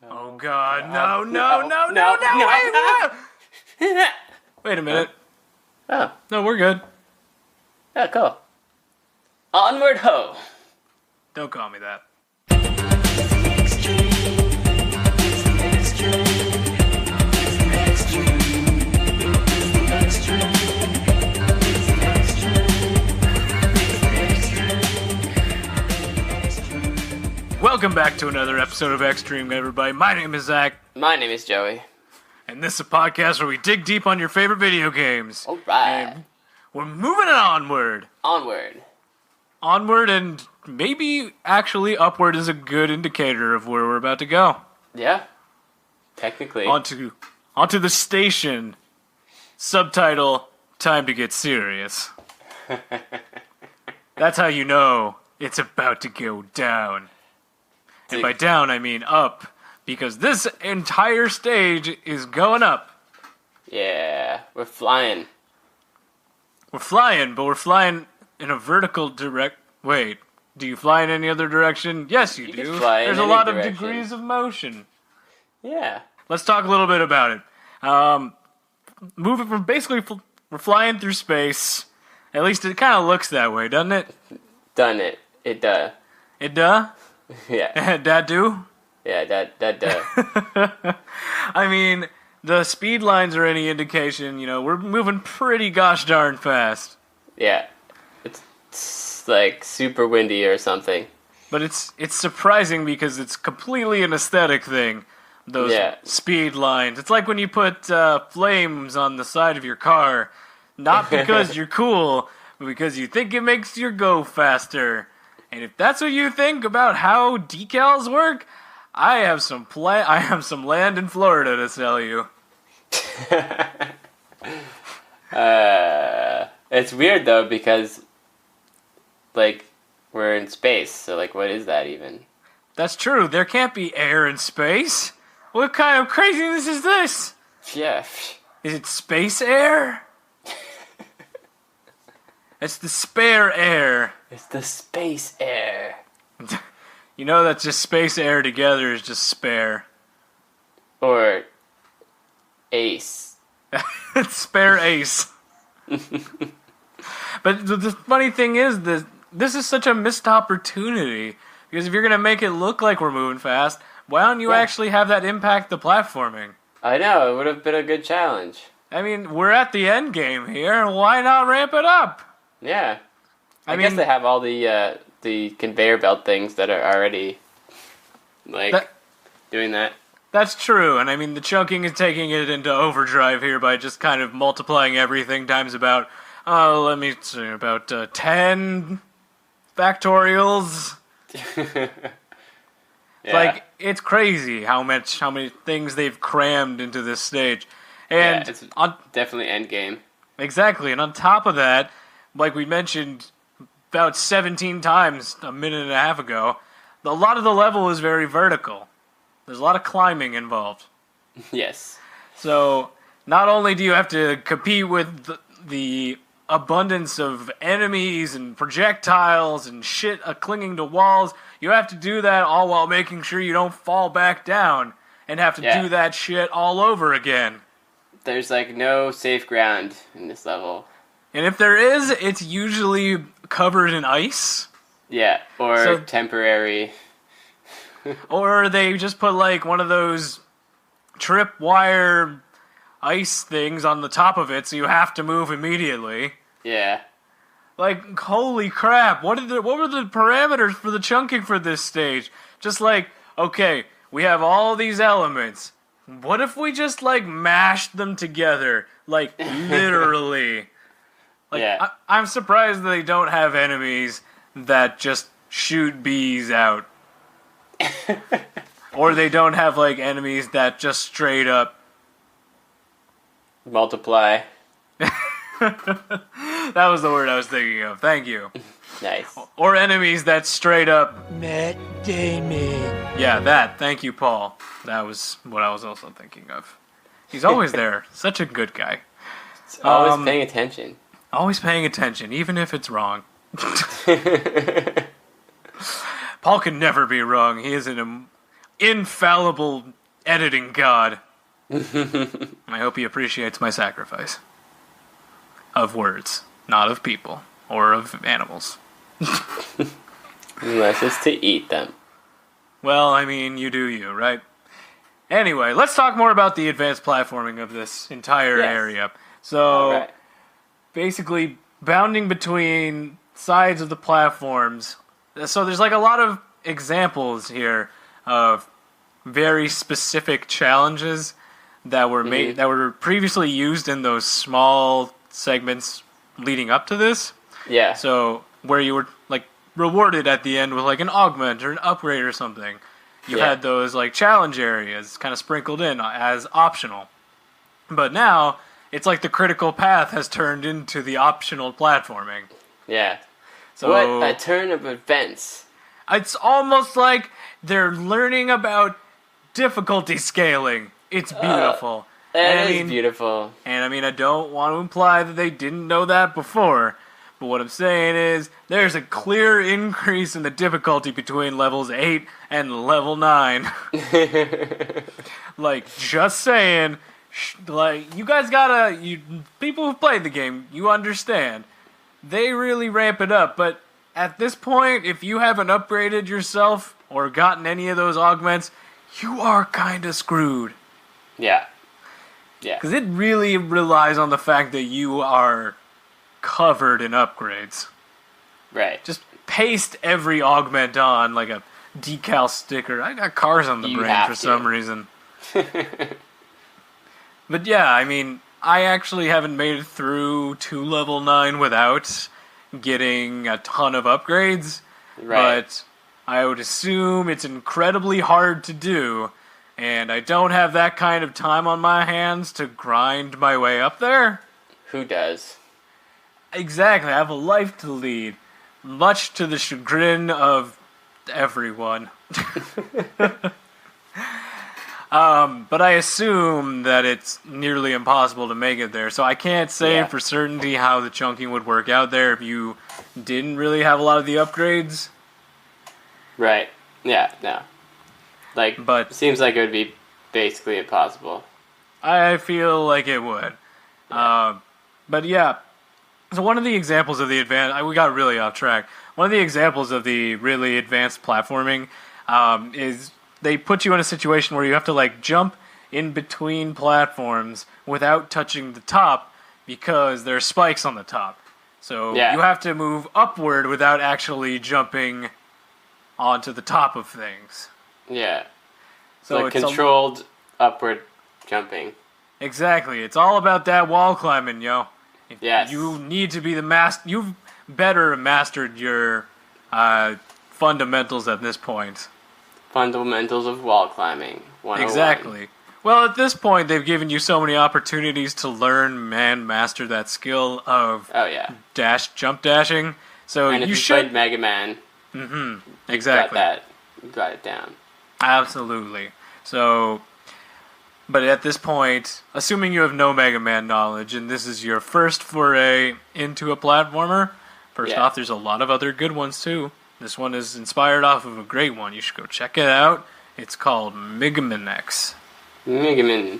Oh God! No! Wait a minute. Oh, No, we're good. yeah, cool. Onward ho! Don't call me that. Welcome back to another episode of Extreme, everybody. My name is Zach, My name is Joey. and this is a podcast where we dig deep on your favorite video games. Alright. And we're moving onward. Onward. Onward, and maybe actually upward is a good indicator of where we're about to go. Yeah. Technically. Onto the station. Subtitle, Time to Get Serious. That's how you know it's about to go down. And by down, I mean up. Because this entire stage is going up. Yeah, we're flying. We're flying, but we're flying in a vertical direct... Wait, do you fly in any other direction? Yes, you can do. fly in There's a any lot direction. of degrees of motion. Yeah. Let's talk a little bit about it. Moving from basically, we're flying through space. At least it kind of looks that way, doesn't it? Done it. It duh. It does? Yeah. That do? Yeah, that duh. I mean, the speed lines are any indication, we're moving pretty gosh darn fast. Yeah. It's like super windy or something. But it's surprising because it's completely an aesthetic thing. Those speed lines. It's like when you put flames on the side of your car, not because you're cool, but because you think it makes your go faster. And if that's what you think about how decals work, I have some land in Florida to sell you. It's weird though because, like, we're in space. So, like, what is that even? That's true. There can't be air in space. What kind of craziness is this? Yeah. Is it space air? It's the spare air. It's the space air. You know that just space air together is just spare. Or ace. It's spare ace. But the funny thing is, this is such a missed opportunity. Because if you're going to make it look like we're moving fast, why don't you actually have that impact the platforming? I know, it would have been a good challenge. I mean, we're at the end game here. Why not ramp it up? Yeah. I mean, guess they have all the conveyor belt things that are already, like, doing that. That's true, and I mean, the chunking is taking it into overdrive here by just kind of multiplying everything times about, let me see, about 10 factorials. Yeah. Like, it's crazy how many things they've crammed into this stage. And it's definitely endgame. Exactly, and on top of that, like we mentioned about 17 times a minute and a half ago, a lot of the level is very vertical. There's a lot of climbing involved. Yes. So, not only do you have to compete with the abundance of enemies and projectiles and shit clinging to walls, you have to do that all while making sure you don't fall back down and have to do that shit all over again. There's, like, no safe ground in this level. And if there is, it's usually covered in ice. Yeah, or temporary. Or they just put, like, one of those tripwire ice things on the top of it, so you have to move immediately. Yeah. Like, holy crap, what were the parameters for the chunking for this stage? Just like, okay, we have all these elements. What if we just, like, mashed them together? Like, literally. Like, yeah. I'm surprised they don't have enemies that just shoot bees out. Or they don't have, like, enemies that just straight up multiply. That was the word I was thinking of. Thank you. Nice. Or enemies that straight up Matt Damon. Yeah, that. Thank you, Paul. That was what I was also thinking of. He's always there. Such a good guy. Always paying attention. Always paying attention, even if it's wrong. Paul can never be wrong. He is an infallible editing god. I hope he appreciates my sacrifice. Of words, not of people, or of animals. Unless it's to eat them. Well, I mean, you do you, right? Anyway, let's talk more about the advanced platforming of this entire area. So, basically, bounding between sides of the platforms. So there's like a lot of examples here of very specific challenges that were made that were previously used in those small segments leading up to this. Yeah. So where you were like rewarded at the end with like an augment or an upgrade or something. You had those like challenge areas kind of sprinkled in as optional. But now it's like the critical path has turned into the optional platforming. Yeah. So what a turn of events. It's almost like they're learning about difficulty scaling. It's beautiful. It is beautiful. And I mean, I don't want to imply that they didn't know that before. But what I'm saying is, there's a clear increase in the difficulty between levels 8 and level 9. Like, just saying, like, you guys gotta, people who've played the game, you understand. They really ramp it up, but at this point, if you haven't upgraded yourself or gotten any of those augments, you are kinda screwed. Yeah. Yeah. Because it really relies on the fact that you are covered in upgrades. Right. Just paste every augment on like a decal sticker. I got cars on the brain for some reason. But yeah, I mean, I actually haven't made it through to level 9 without getting a ton of upgrades. Right. But I would assume it's incredibly hard to do, and I don't have that kind of time on my hands to grind my way up there. Who does? Exactly, I have a life to lead, much to the chagrin of everyone. But I assume that it's nearly impossible to make it there, so I can't say for certainty how the chunking would work out there if you didn't really have a lot of the upgrades. Right. Yeah, no. Like, But it seems like it would be basically impossible. I feel like it would. But yeah, so one of the examples of the we got really off track. One of the examples of the really advanced platforming is they put you in a situation where you have to like jump in between platforms without touching the top because there are spikes on the top. So you have to move upward without actually jumping onto the top of things. Yeah. So like controlled upward jumping. Exactly. It's all about that wall climbing, yo. Yes. You need to be the master. You've better mastered your fundamentals at this point. Fundamentals of wall climbing. 101. Exactly. Well, at this point, they've given you so many opportunities to learn and master that skill of jump dashing. So and if you should played Mega Man, exactly. You got it down. Absolutely. So, but at this point, assuming you have no Mega Man knowledge and this is your first foray into a platformer, first off, there's a lot of other good ones too. This one is inspired off of a great one. You should go check it out. It's called Mega Man X. Mega Man.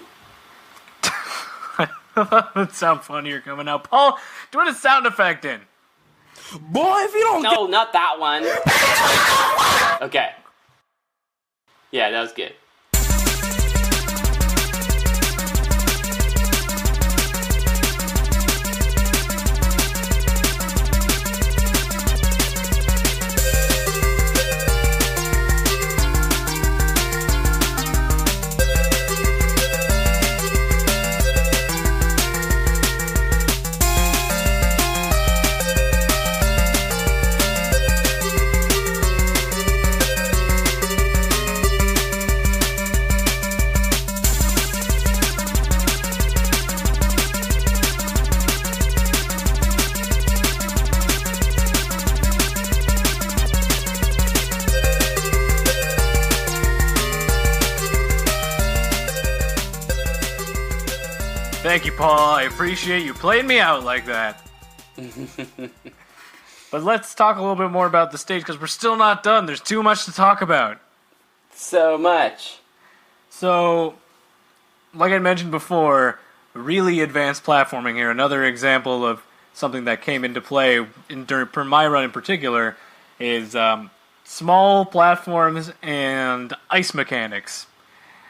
That would sound funnier coming out. Paul, do a sound effect in. Boy, if you don't No, not that one. Okay. Yeah, that was good. Thank you, Paul. I appreciate you playing me out like that. But let's talk a little bit more about the stage, because we're still not done. There's too much to talk about. so much. So, like I mentioned before, really advanced platforming here. Another example of something that came into play for my run in particular is small platforms and ice mechanics.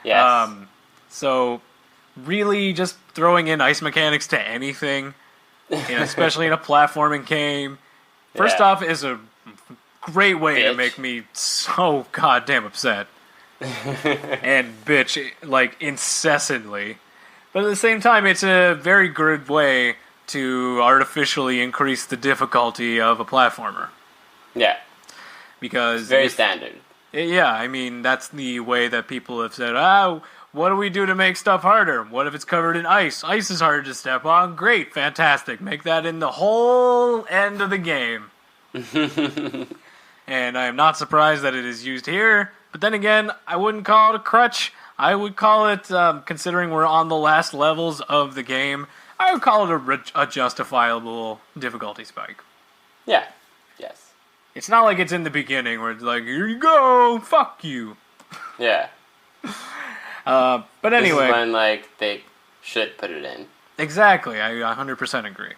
Yes. So, really just throwing in ice mechanics to anything, especially in a platforming game, first off, is a great way to make me so goddamn upset. And bitch, like, incessantly. But at the same time, it's a very good way to artificially increase the difficulty of a platformer. Yeah. Because very standard. Yeah, I mean, that's the way that people have said, what do we do to make stuff harder? What if it's covered in ice? Ice is hard to step on. Great, fantastic. Make that in the whole end of the game. And I am not surprised that it is used here. But then again, I wouldn't call it a crutch. I would call it, considering we're on the last levels of the game, I would call it a justifiable difficulty spike. Yeah. Yes. It's not like it's in the beginning where it's like, here you go, fuck you. Yeah. But anyway. This is when, like, they should put it in. Exactly. I 100% agree.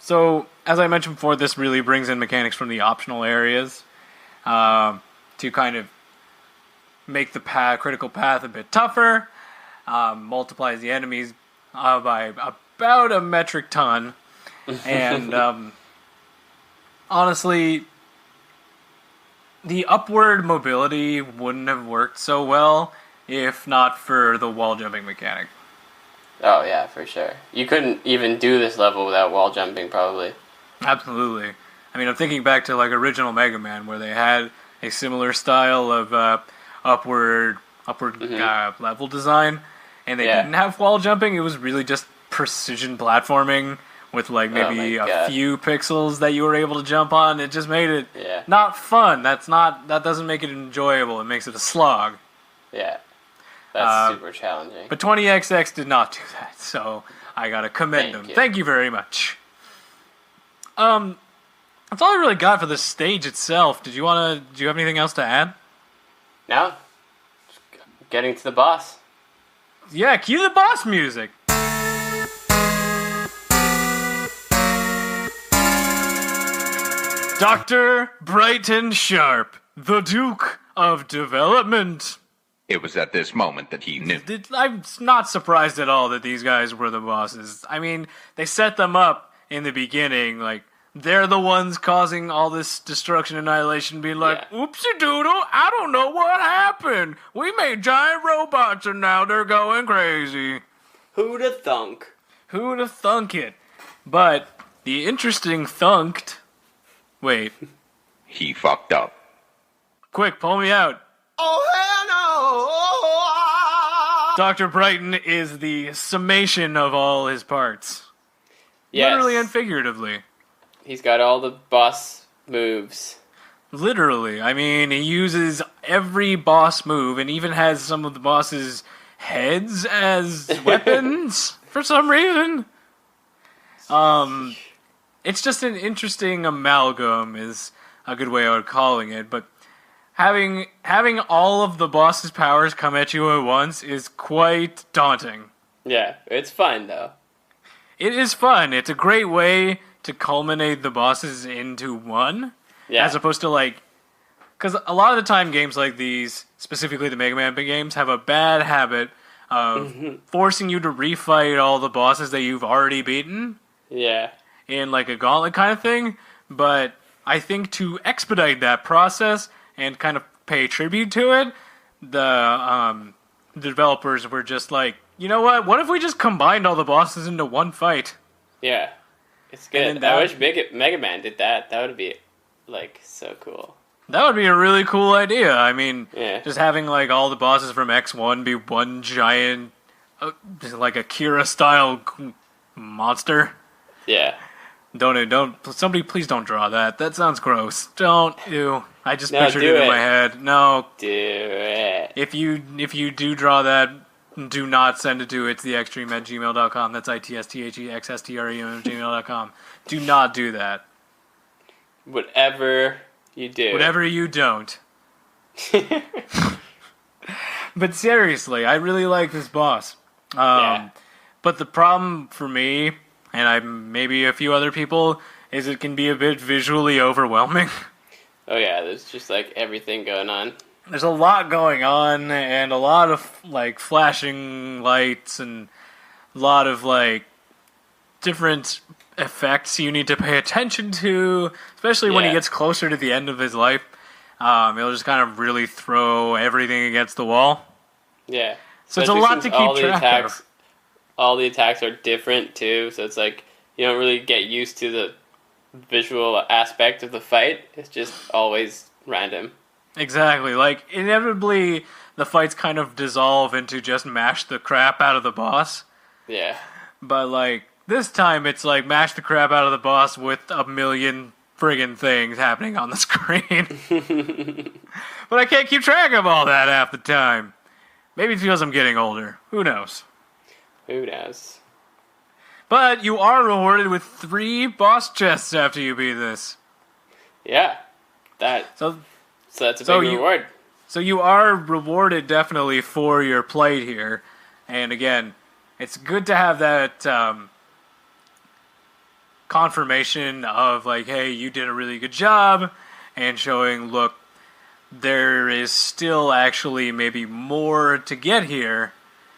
So, as I mentioned before, this really brings in mechanics from the optional areas to kind of make the critical path a bit tougher, multiplies the enemies by about a metric ton, and honestly, the upward mobility wouldn't have worked so well if not for the wall jumping mechanic. Oh yeah, for sure. You couldn't even do this level without wall jumping, probably. Absolutely. I mean, I'm thinking back to like original Mega Man, where they had a similar style of upward level design, and they didn't have wall jumping. It was really just precision platforming with like maybe a few pixels that you were able to jump on. It just made it not fun. That doesn't make it enjoyable. It makes it a slog. Yeah. That's super challenging. But 20XX did not do that, so I gotta commend them. Thank you very much. That's all I really got for the stage itself. Do you have anything else to add? No. Just getting to the boss. Yeah, cue the boss music. Dr. Brighton Sharp, the Duke of Development. It was at this moment that he knew. I'm not surprised at all that these guys were the bosses. I mean, they set them up in the beginning, like, they're the ones causing all this destruction and annihilation, being like, oopsie doodle, I don't know what happened. We made giant robots and now they're going crazy. Who'da thunk? Who'da thunk it? But the interesting thunked... Wait. He fucked up. Quick, pull me out. Oh, hell no! Dr. Brighton is the summation of all his parts. Yes. Literally and figuratively. He's got all the boss moves. Literally. I mean, he uses every boss move and even has some of the boss's heads as weapons for some reason. It's just an interesting amalgam is a good way of calling it, but having all of the boss's powers come at you at once is quite daunting. Yeah, it's fun though. It is fun. It's a great way to culminate the bosses into one, as opposed to like, because a lot of the time games like these, specifically the Mega Man games, have a bad habit of forcing you to refight all the bosses that you've already beaten. Yeah. In like a gauntlet kind of thing, but I think to expedite that process and kind of pay tribute to it, the developers were just like, you know what if we just combined all the bosses into one fight? Yeah. It's good. I wish Mega Man did that. That would be, like, so cool. That would be a really cool idea. I mean, just having, like, all the bosses from X1 be one giant, like, Akira-style monster. Yeah. Somebody please don't draw that. That sounds gross. Don't. Ew. I just pictured it in my head. No. Do it. If you do draw that, do not send it to itstheextreme@gmail.com. That's ITSTHEXSTREM@gmail.com. Do not do that. Whatever you do. Whatever you don't. But seriously, I really like this boss. Yeah. But the problem for me, and maybe a few other people, is it can be a bit visually overwhelming. Oh yeah, there's just like everything going on. There's a lot going on, and a lot of like flashing lights, and a lot of like different effects you need to pay attention to, especially when he Yeah. gets closer to the end of his life. It'll just kind of really throw everything against the wall. Yeah. So it's a Especially lot to since keep track of. All the attacks are different too, so it's like you don't really get used to the visual aspect of the fight. It's just always random. Exactly. Like, inevitably, the fights kind of dissolve into just mash the crap out of the boss. Yeah. But, like, this time it's like mash the crap out of the boss with a million friggin' things happening on the screen. But I can't keep track of all that half the time. Maybe it's because I'm getting older. Who knows? Who knows? But you are rewarded with 3 boss chests after you beat this. Yeah. So So that's a So big you- reward. So you are rewarded definitely for your plate here. And again, it's good to have that confirmation of like, hey, you did a really good job, and showing, look, there is still actually maybe more to get here.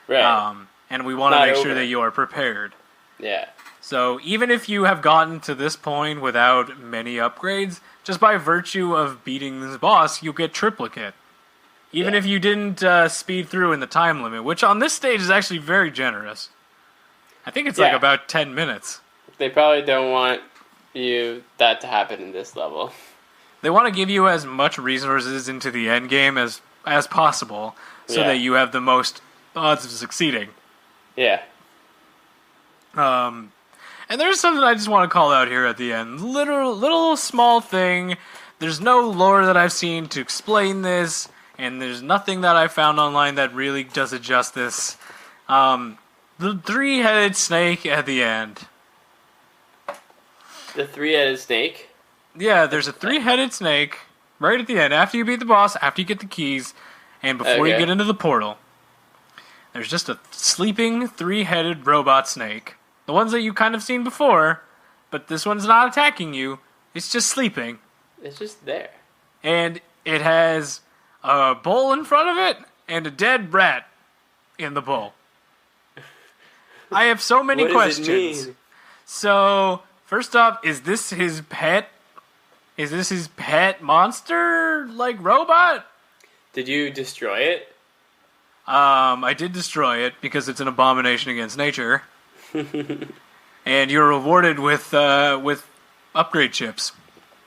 Right. And we want to Not make sure over. that you are prepared. Yeah. So even if you have gotten to this point without many upgrades, just by virtue of beating this boss, you'll get triplicate. Even Yeah. if you didn't speed through in the time limit, which on this stage is actually very generous. I think it's like Yeah. about 10 minutes. They probably don't want that to happen in this level. They want to give you as much resources into the end game as possible, so Yeah. that you have the most odds of succeeding. Yeah. And there's something I just want to call out here at the end. Little small thing. There's no lore that I've seen to explain this, and there's nothing that I found online that really does it justice. The 3-headed snake at the end. The 3-headed snake. Yeah, there's a 3-headed snake right at the end, after you beat the boss, after you get the keys, and before you Okay. get into the portal. There's just a sleeping 3-headed robot snake. The ones that you kind of seen before, but this one's not attacking you. It's just sleeping. It's just there. And it has a bowl in front of it and a dead rat in the bowl. I have so many What questions. does it mean? So, first up, is this his pet? Is this his pet monster, like, robot? Did you destroy it? I did destroy it because it's an abomination against nature. And you're rewarded with upgrade chips.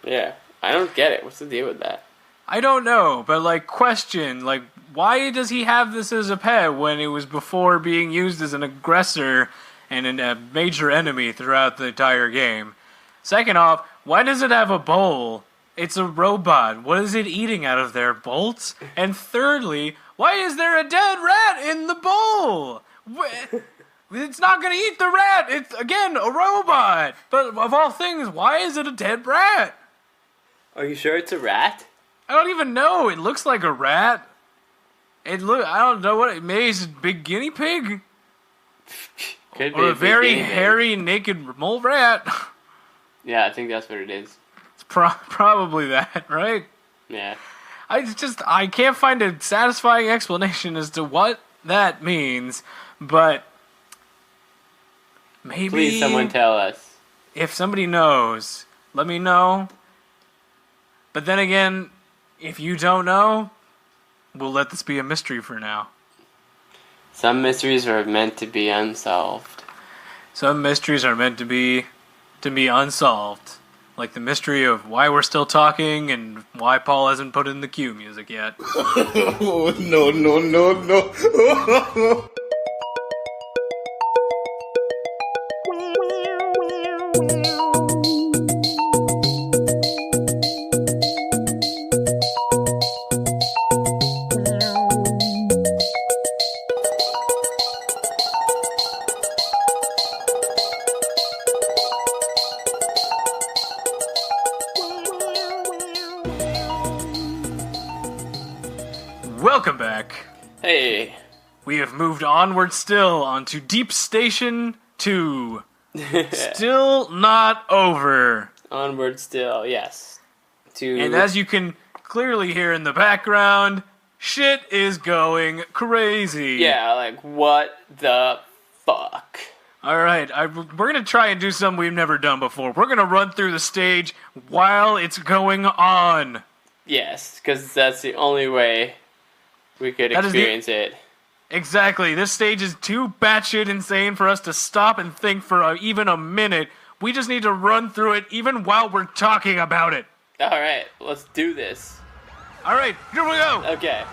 Yeah. I don't get it. What's the deal with that? I don't know, but like, question, like, why does he have this as a pet when it was before being used as an aggressor and a major enemy throughout the entire game? Second off, why does it have a bowl? It's a robot. What is it eating out of there? Bolts? And thirdly, why is there a dead rat in the bowl? It's not going to eat the rat. It's, again, a robot. But of all things, why is it a dead rat? Are you sure it's a rat? I don't even know. It looks like a rat. I don't know what it maybe it's a big guinea pig Could be or a big very guinea pig. hairy naked mole rat. Yeah, I think that's what it is. It's probably that, right? Yeah. I can't find a satisfying explanation as to what that means, but maybe Please, someone tell us. if somebody knows, let me know. But then again, if you don't know, we'll let this be a mystery for now. Some mysteries are meant to be unsolved. Some mysteries are meant to be unsolved. Like the mystery of why we're still talking and why Paul hasn't put in the cue music yet. Oh, no, no, no, no. Hey. We have moved onward still onto Deep Station 2. Still not over. Onward still, yes. And as you can clearly hear in the background, shit is going crazy. Yeah, like, what the fuck? Alright, we're gonna try and do something we've never done before. We're gonna run through the stage while it's going on. Yes, because that's the only way we could experience it. Exactly. This stage is too batshit insane for us to stop and think for even a minute. We just need to run through it even while we're talking about it. Alright, let's do this. Alright, here we go. Okay.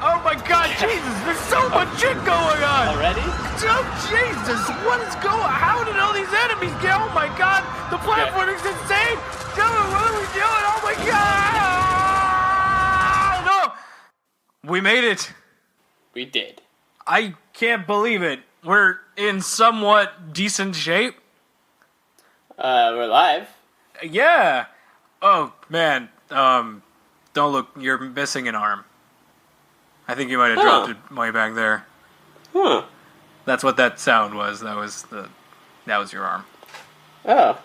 Oh my god, Jesus, there's so much shit going on. Already? Oh, Jesus, what is going on? How did all these enemies get? Oh my god, the platforming's insane. What are we doing? Oh my god. No. We made it. We did. I can't believe it. We're in somewhat decent shape. We're live. Yeah. Oh, man. Don't look. You're missing an arm. I think you might have dropped it way back there. Huh. That's what that sound was. That was your arm. Oh.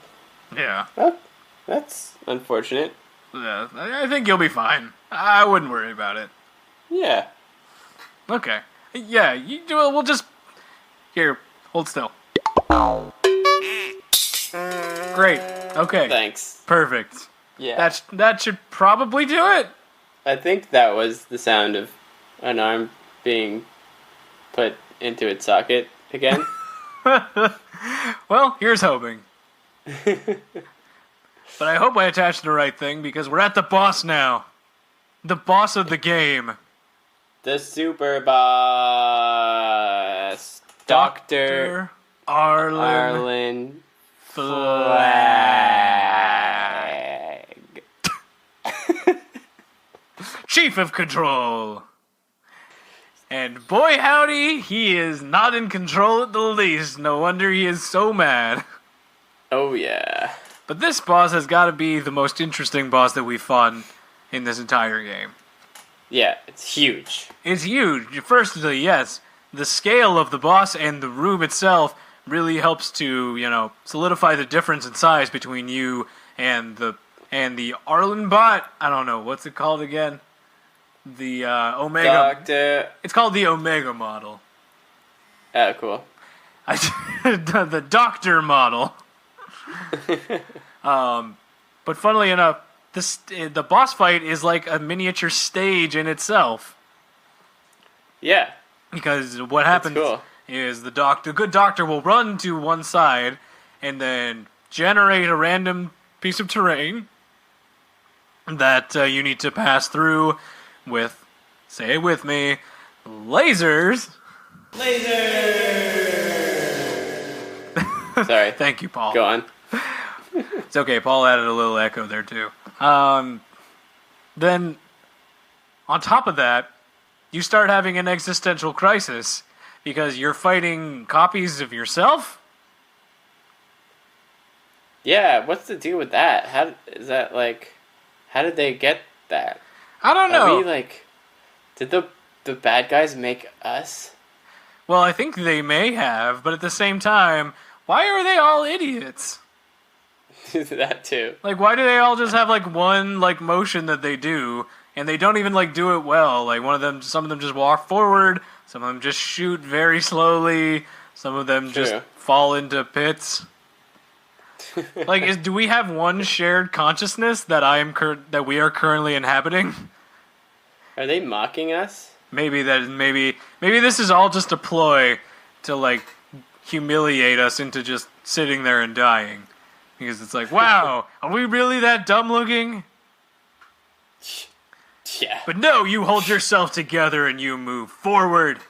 Yeah. Well, that's unfortunate. Yeah. I think you'll be fine. I wouldn't worry about it. Yeah. Okay. Yeah. We'll just here. Hold still. Great. Okay. Thanks. Perfect. Yeah. That should probably do it. I think that was the sound of an arm being put into its socket again. Well, here's hoping. But I hope I attached the right thing because we're at the boss now. The boss of the game. The super boss. Dr. Arlen Flag. Chief of Control. And boy howdy, he is not in control at the least. No wonder he is so mad. Oh yeah. But this boss has got to be the most interesting boss that we've fought in this entire game. Yeah, it's huge. It's huge. Firstly, yes, the scale of the boss and the room itself really helps to, solidify the difference in size between you and the Arlen bot. I don't know, what's it called again? The Omega. Doctor. It's called the Omega model. Oh, cool. The Doctor model. But funnily enough, the boss fight is like a miniature stage in itself. Yeah. Because what happens is the good doctor will run to one side and then generate a random piece of terrain that you need to pass through with, say it with me, lasers. Sorry. Thank you, Paul. Go on. It's okay, Paul added a little echo there too. Then, on top of that, you start having an existential crisis because you're fighting copies of yourself? Yeah, what's the deal with that? How did they get that? I don't know. Are we did the bad guys make us? Well, I think they may have, but at the same time, why are they all idiots? That too. Why do they all just have one motion that they do, and they don't even do it well? Some of them just walk forward, some of them just shoot very slowly, some of them just fall into pits. Do we have one shared consciousness that that we are currently inhabiting? Are they mocking us? Maybe this is all just a ploy to humiliate us into just sitting there and dying. Because it's wow, are we really that dumb looking? Yeah. But no, you hold yourself together and you move forward.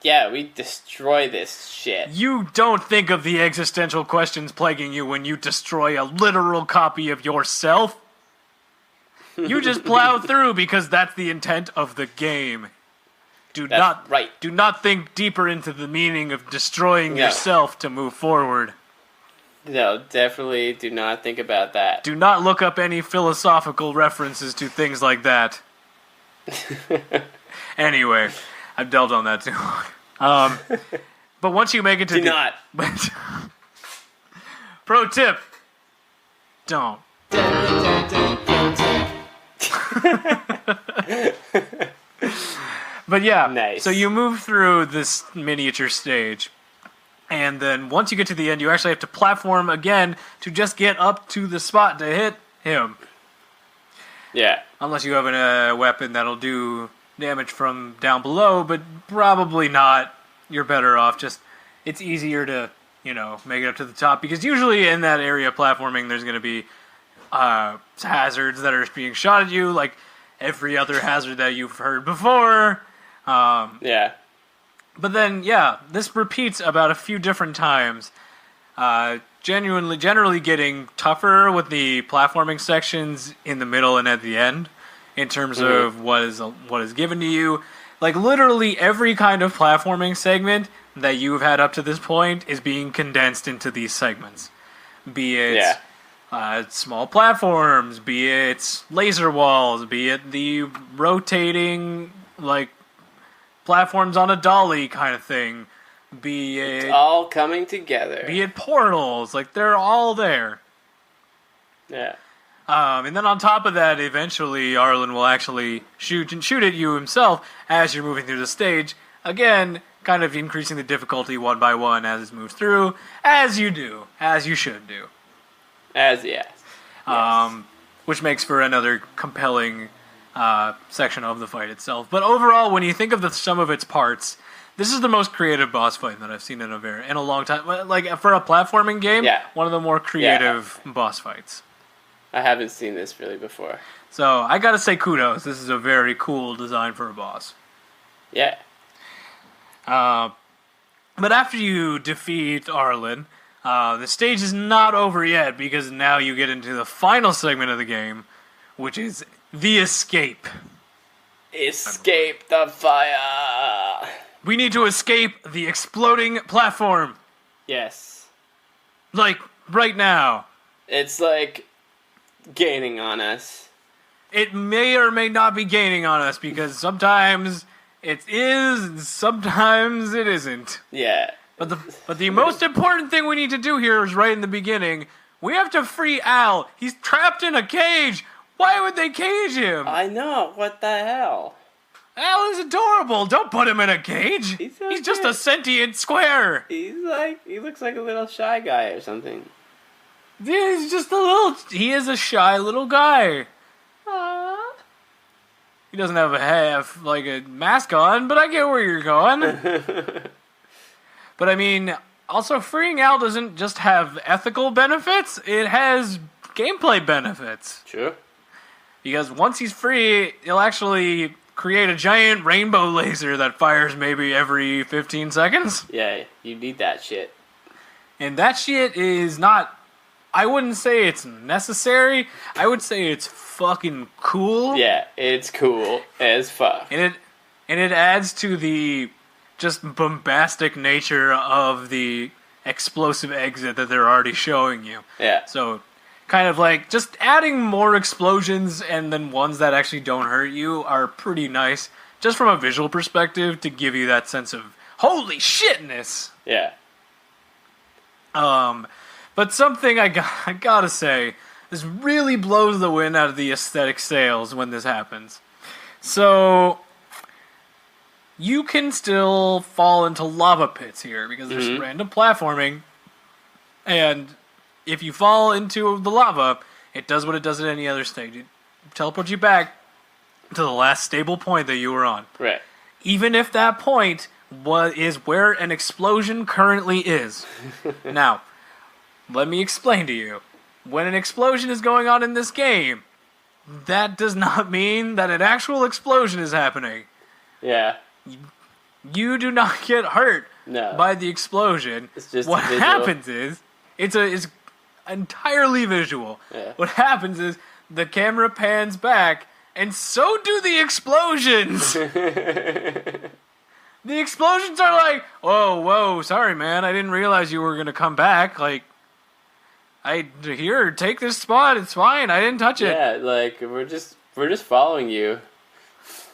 Yeah, we destroy this shit. You don't think of the existential questions plaguing you when you destroy a literal copy of yourself. You just plow through because that's the intent of the game. Do not think deeper into the meaning of destroying yourself to move forward. No, definitely do not think about that. Do not look up any philosophical references to things like that. Anyway, I've delved on that too long. But once you make it to Do the... not. Pro tip. Don't. But yeah, Nice. so you move through this miniature stage, and then once you get to the end, you actually have to platform again to just get up to the spot to hit him. Yeah. Unless you have a weapon that'll do damage from down below, but probably not. You're better off just... It's easier to, make it up to the top, because usually in that area of platforming, there's going to be hazards that are being shot at you, like every other hazard that you've heard before. Yeah. But then, this repeats about a few different times. Generally getting tougher with the platforming sections in the middle and at the end, in terms of what is given to you. Like literally every kind of platforming segment that you've had up to this point is being condensed into these segments. Be it small platforms, be it laser walls, be it the rotating platforms on a dolly kind of thing, be it It's all coming together. be it portals, they're all there. Yeah. And then on top of that, eventually Arlen will actually shoot at you himself as you're moving through the stage. Again, kind of increasing the difficulty one by one as it moves through, as you should do. Yes. Which makes for another compelling section of the fight itself. But overall, when you think of the sum of its parts, this is the most creative boss fight that I've seen in a long time. For a platforming game, one of the more creative boss fights. I haven't seen this really before. So I gotta say kudos. This is a very cool design for a boss. Yeah. But after you defeat Arlen, the stage is not over yet, because now you get into the final segment of the game, which is the escape. Escape the fire. We need to escape the exploding platform. Yes. Right now. It's gaining on us. It may or may not be gaining on us, because sometimes it is, and sometimes it isn't. Yeah. But the most important thing we need to do here is right in the beginning. We have to free Al. He's trapped in a cage. Why would they cage him? I know. What the hell? Al is adorable. Don't put him in a cage. He's so just cute. a sentient square. He looks like a little shy guy or something. He is a shy little guy. Aww. He doesn't have a mask on, but I get where you're going. But I mean, also freeing Al doesn't just have ethical benefits, it has gameplay benefits. True. Because once he's free, he'll actually create a giant rainbow laser that fires maybe every 15 seconds. Yeah, you need that shit. And that shit is not... I wouldn't say it's necessary. I would say it's fucking cool. Yeah, it's cool as fuck. And it adds to the just bombastic nature of the explosive exit that they're already showing you. Yeah. So, kind of just adding more explosions and then ones that actually don't hurt you are pretty nice, just from a visual perspective, to give you that sense of holy shitness. Yeah. But something I gotta say, this really blows the wind out of the aesthetic sails when this happens. So, you can still fall into lava pits here, because there's random platforming, and if you fall into the lava, it does what it does at any other stage. It teleports you back to the last stable point that you were on. Right. Even if that point is where an explosion currently is. Now, let me explain to you. When an explosion is going on in this game, that does not mean that an actual explosion is happening. Yeah. You do not get hurt by the explosion. It's just what visual. happens is it's entirely visual. Yeah. What happens is the camera pans back, and so do the explosions. The explosions are like, whoa, sorry man, I didn't realize you were gonna come back. Here, take this spot. It's fine. I didn't touch it. Yeah, we're just following you.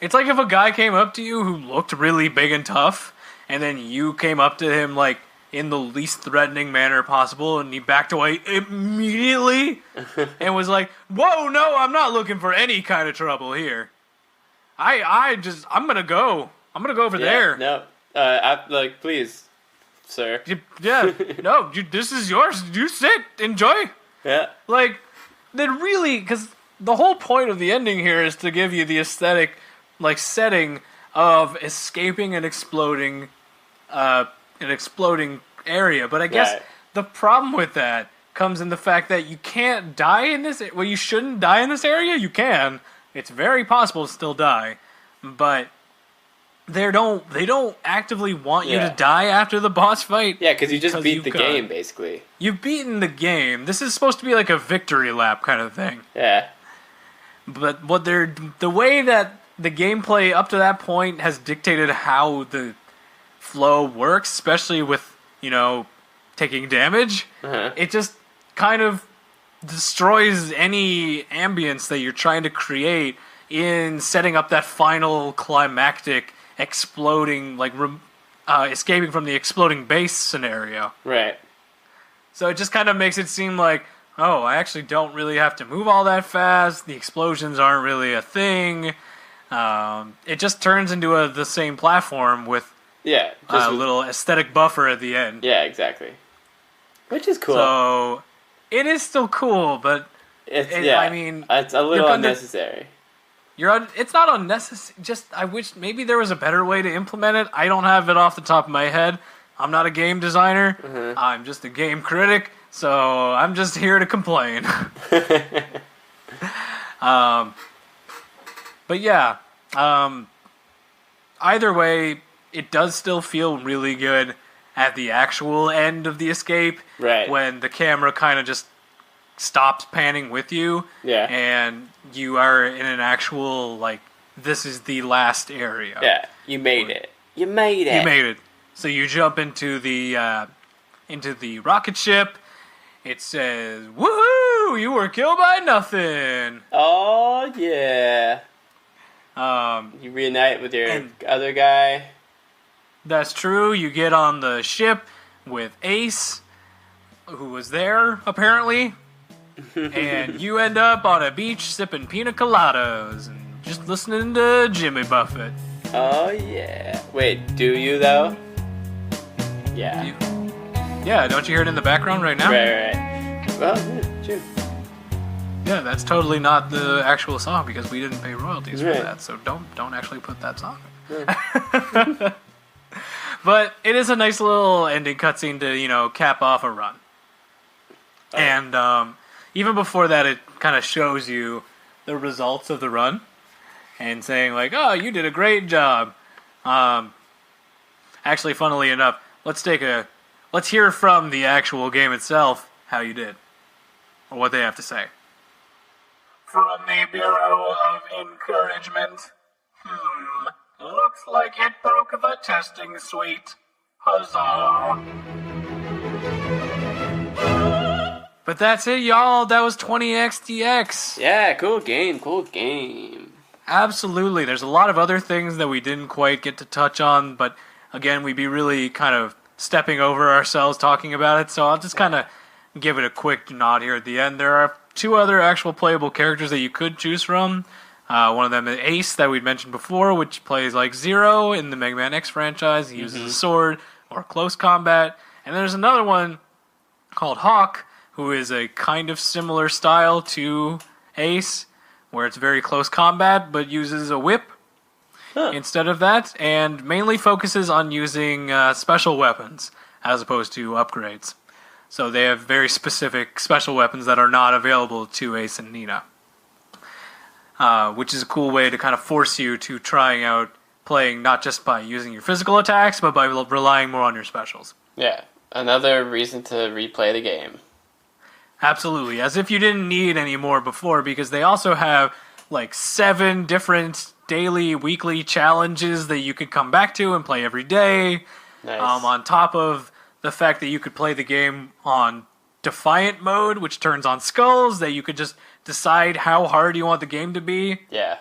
It's like if a guy came up to you who looked really big and tough, and then you came up to him like in the least threatening manner possible, and he backed away immediately and was like, "Whoa, no, I'm not looking for any kind of trouble here. I'm gonna go. I'm gonna go over there. No, please, sir. Yeah, no, this is yours. You sit, enjoy." Yeah. Like, then really, because the whole point of the ending here is to give you the aesthetic, like, setting of escaping an exploding area. But I guess the problem with that comes in the fact that you can't die in this. Well, you shouldn't die in this area. You can. It's very possible to still die, but they don't actively want you to die after the boss fight. Yeah, because you just beat the game, basically. You've beaten the game. This is supposed to be like a victory lap kind of thing. Yeah. But the way that the gameplay up to that point has dictated how the flow works, especially with, taking damage, it just kind of destroys any ambience that you're trying to create in setting up that final climactic exploding, escaping from the exploding base scenario. Right. So it just kind of makes it seem like, oh, I actually don't really have to move all that fast. The explosions aren't really a thing. It just turns into the same platform with a little aesthetic buffer at the end. Yeah, exactly. Which is cool. So it is still cool, but it's a little unnecessary. It's not unnecessary. Just I wish maybe there was a better way to implement it. I don't have it off the top of my head. I'm not a game designer. I'm just a game critic, so I'm just here to complain. But yeah, either way, it does still feel really good at the actual end of the escape. Right. When the camera kind of just stops panning with you. Yeah. And you are in an actual, this is the last area. Yeah. You made it. You made it. So you jump into the rocket ship. It says, "Woohoo! You were killed by nothing." Oh yeah. You reunite with your other guy. That's true. You get on the ship with Ace, who was there apparently, and you end up on a beach sipping pina coladas and just listening to Jimmy Buffett. Oh yeah. Wait, do you though? Yeah. Yeah, don't you hear it in the background right now? Right. Well, yeah, sure. Yeah, that's totally not the actual song because we didn't pay royalties for that, so don't actually put that song. Yeah. But it is a nice little ending cutscene to, cap off a run. Oh. And even before that, it kind of shows you the results of the run and saying "Oh, you did a great job." Actually, funnily enough, let's hear from the actual game itself how you did, or what they have to say. From the Bureau of Encouragement. Looks like it broke the testing suite. Huzzah. But that's it, y'all. That was 20XDX. Yeah, cool game. Absolutely. There's a lot of other things that we didn't quite get to touch on, but again, we'd be really kind of stepping over ourselves talking about it, so I'll just kind of give it a quick nod here at the end. There are 2 other actual playable characters that you could choose from. One of them is Ace, that we'd mentioned before, which plays like Zero in the Mega Man X franchise. He uses a sword or close combat. And there's another one called Hawk, who is a kind of similar style to Ace, where it's very close combat, but uses a whip instead of that, and mainly focuses on using special weapons as opposed to upgrades. So they have very specific special weapons that are not available to Ace and Nina. Which is a cool way to kind of force you to trying out playing not just by using your physical attacks, but by relying more on your specials. Yeah, another reason to replay the game. Absolutely, as if you didn't need any more before, because they also have 7 different daily, weekly challenges that you could come back to and play every day. Nice. On top of the fact that you could play the game on Defiant mode, which turns on skulls, that you could just decide how hard you want the game to be. Yeah.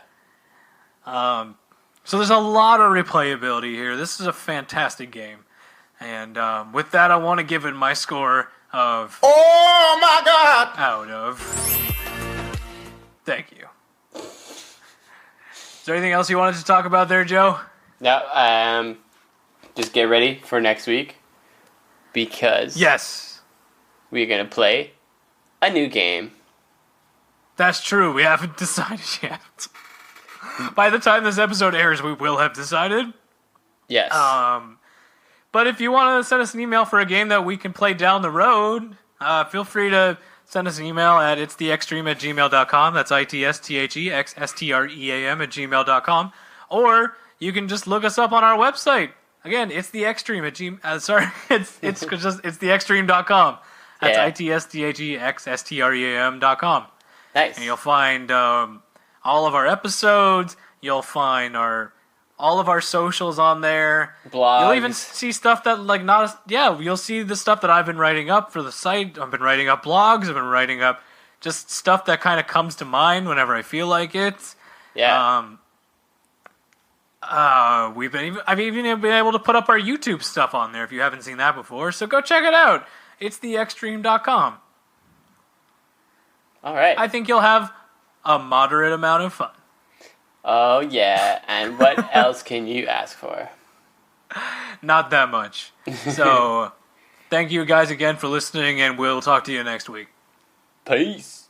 So there's a lot of replayability here. This is a fantastic game. And with that, I want to give it my score of... Oh my God! Out of... Thank you. Is there anything else you wanted to talk about there, Joe? No, just get ready for next week. Because... Yes. We're going to play a new game. That's true. We haven't decided yet. By the time this episode airs, we will have decided. Yes. But if you want to send us an email for a game that we can play down the road, feel free to send us an email at itstheextreme@gmail.com. That's itstheextream@gmail.com. Or you can just look us up on our website. Again, it's the extreme at it's theextreme.com. That's itstheextream.com. Nice. And you'll find all of our episodes. You'll find all of our socials on there. Blogs. You'll even see stuff that you'll see the stuff that I've been writing up for the site. I've been writing up blogs. I've been writing up just stuff that kind of comes to mind whenever I feel like it. Yeah. I've even been able to put up our YouTube stuff on there if you haven't seen that before. So go check it out. It's theextreme.com. All right. I think you'll have a moderate amount of fun. Oh, yeah. And what else can you ask for? Not that much. So, thank you guys again for listening, and we'll talk to you next week. Peace.